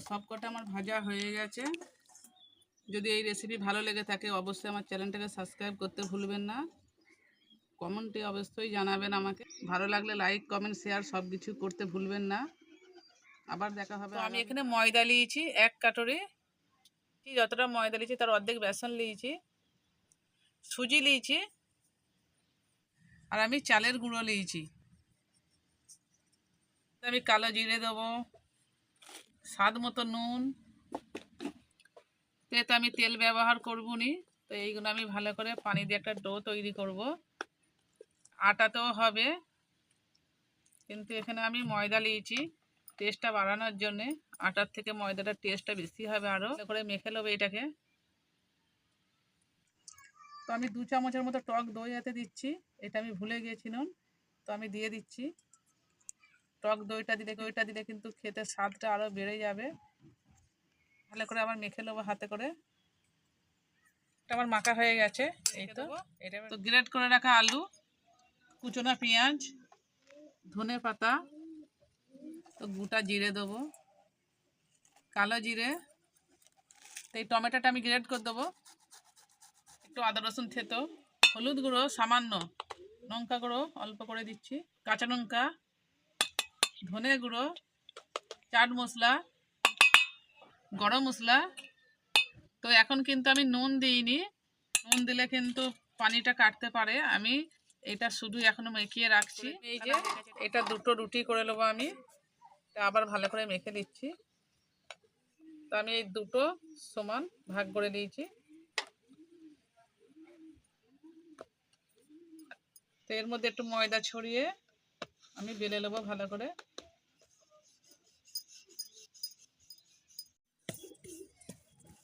সব কটা আমার ভাজা হয়ে গেছে। যদি এই রেসিপি ভালো লেগে থাকে অবশ্যই আমার চ্যানেলটাকে সাবস্ক্রাইব করতে ভুলবেন না। কমেন্টে অবশ্যই জানাবেন আমাকে। ভালো লাগলে লাইক কমেন্ট শেয়ার সব কিছু করতে ভুলবেন না। আবার দেখা হবে। আমি এখানে ময়দা নিয়েছি 1 কাটোরি, যতটা ময়দা নিয়েছি তার অর্ধেক বেসন নিয়েছি, সুজি নিয়েছি, আর আমি চালের গুঁড়ো নিয়েছি। আমি কালো জিরে দেবো, স্বাদ মতো নুন, তো আমি তেল ব্যবহার করবো নি। তো এইগুলো আমি ভালো করে পানি দিয়ে একটা ডো তৈরি করব। আটাতেও হবে, কিন্তু এখানে আমি ময়দা নিয়েছি টেস্টটা বাড়ানোর জন্যে। আটার থেকে ময়দাটার টেস্টটা বেশি হবে। আরও ভালো করে মেখে নেবো এটাকে। তো আমি 2 চামচের মতো টক দই এতে দিচ্ছি। এটা আমি ভুলে গিয়েছিলাম, তো আমি দিয়ে দিচ্ছি। টক দইটা দিলে কিন্তু খেতে স্বাদটা আরও বেড়ে যাবে। ভালো করে আবার মেখে নেবো হাতে করে। আমার মাখা হয়ে গেছে। এই তো এটা তো গ্রেট করে রাখা আলু, কুচনো পেঁয়াজ, ধনে পাতা, তো গোটা জিরে দেবো, কালো জিরে, তো এই টমেটোটা আমি গ্রেট করে দেবো, একটু আদা রসুন থেতো, হলুদ গুঁড়ো সামান্য, লঙ্কা গুঁড়ো অল্প করে দিচ্ছি, কাঁচা লঙ্কা, ধনে গুঁড়ো, চাট মশলা, গরম মশলা। তো এখন কিন্তু আমি নুন দিইনি, নুন দিলে কিন্তু পানিটা কাটতে পারে। আমি এটা শুধু এখনো মেখিয়ে রাখছি। এই যে এটা 2টো রুটি করে নেবো আমি, আবার ভালো করে মেখে দিচ্ছি। তো আমি এই 2টো সমান ভাগ করে দিয়েছি। তো এর মধ্যে একটু ময়দা ছড়িয়ে আমি বেলে নেবো ভালো করে।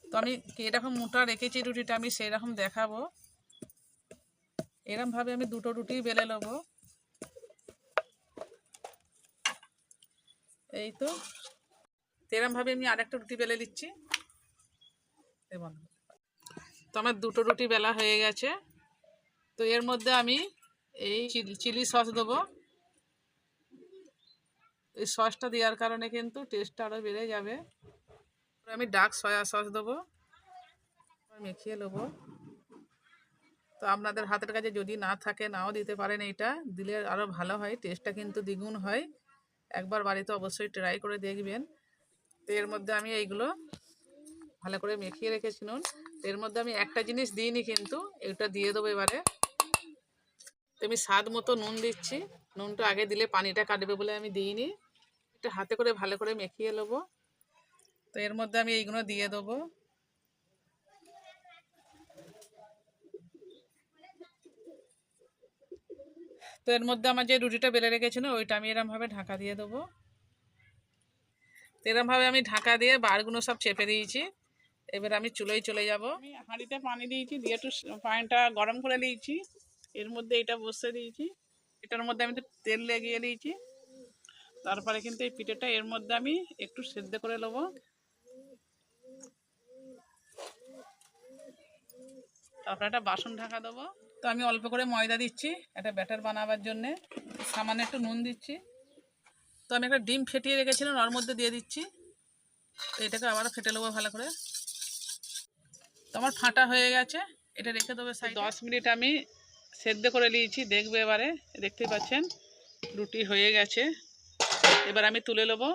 তো আমি এরকম মোটা রেখেছি রুটিটা, আমি সেই রকম দেখাবো। এরকমভাবে আমি 2টো রুটি বেলে নেবো। এই তো এরকমভাবে আমি আরেকটা রুটি বেলে দিচ্ছি। তো আমার 2টো রুটি বেলা হয়ে গেছে। তো এর মধ্যে আমি এই চিলি সস দেবো। এই সসটা দেওয়ার কারণে কিন্তু টেস্টটা আরও বেড়ে যাবে। আমি ডার্ক সয়া সস দেবো, মেখিয়ে নেবো। তো আপনাদের হাতের কাছে যদি না থাকে নাও দিতে পারেন, এইটা দিলে আরও ভালো হয়, টেস্টটা কিন্তু দ্বিগুণ হয়। একবার বাড়িতে অবশ্যই ট্রাই করে দেখবেন। তো এর মধ্যে আমি এইগুলো ভালো করে মেখিয়ে রেখেছিলাম। এর মধ্যে আমি একটা জিনিস দিইনি, কিন্তু এটা দিয়ে দেবো এবারে। তো আমি স্বাদ মতো নুন দিচ্ছি। নুনটা আগে দিলে পানিটা কাটবে বলে আমি দিইনি। একটু হাতে করে ভালো করে মেখিয়ে নেবো। তো এর মধ্যে আমি এইগুলো দিয়ে দেবো। তো এর মধ্যে আমার যে রুটিটা বেলে রেখেছিল ওইটা আমি এরমভাবে ঢাকা দিয়ে দেবো। তো এরমভাবে আমি ঢাকা দিয়ে বারগুলো সব চেপে দিয়েছি। এবার আমি চুলোয় চলে যাব। আমি হাঁড়িতে পানি দিয়েছি, দিয়ে একটু পানিটা গরম করে নিয়েছি। এর মধ্যে এটা বসিয়ে দিয়েছি, এটার মধ্যে আমি একটু তেল লাগিয়ে দিয়েছি। তারপরে কিন্তু এই পিঠেটা এর মধ্যে আমি একটু সেদ্ধ করে নেবো। তারপরে একটা বাসন ঢাকা দেবো। তো আমি অল্প করে ময়দা দিচ্ছি একটা ব্যাটার বানাবার জন্যে, সামান্য একটু নুন দিচ্ছি। তো আমি একটা ডিম ফেটিয়ে রেখেছিলাম, ওর মধ্যে দিয়ে দিচ্ছি। তো এটাকে আবারও ফেটে নেবো ভালো করে। তো আমার ফাটা হয়ে গেছে, এটা রেখে দেবো সাইডে। 10 মিনিট আমি সেদ্ধ করে নিয়েছি, দেখবে এবারে। দেখতেই পাচ্ছেন রুটি হয়ে গেছে। এবার আমি তুলে নেবো।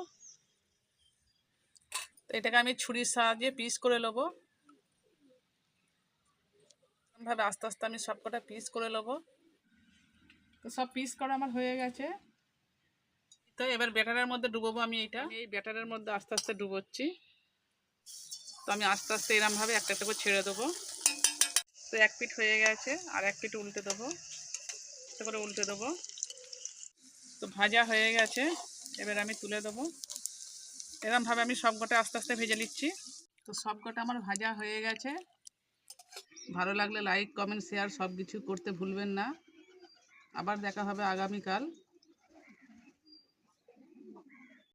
তো এটাকে আমি ছুরির সাহায্যে পিস করে নেবো। ভাবে আস্তে আস্তে আমি সব কটা পিস করে নেবো। তো সব পিস করা আমার হয়ে গেছে। তো এবার ব্যাটারের মধ্যে ডুবোবো আমি। এই ব্যাটারের মধ্যে আস্তে আস্তে ডুবোচ্ছি। তো আমি আস্তে আস্তে এরমভাবে একটা একটা করে ছেড়ে দেবো। তো এক পিঠ হয়ে গেছে, আর এক পিঠ উল্টে দেবো, একটা করে উল্টে দেবো। তো ভাজা হয়ে গেছে, এবার আমি তুলে দেবো। এরমভাবে আমি সব কটা আস্তে আস্তে ভেজে নিচ্ছি। তো সব কটা আমার ভাজা হয়ে গেছে। ভালো লাগলে লাইক কমেন্ট শেয়ার সব কিছু করতে ভুলবেন না। আবার দেখা হবে আগামীকাল।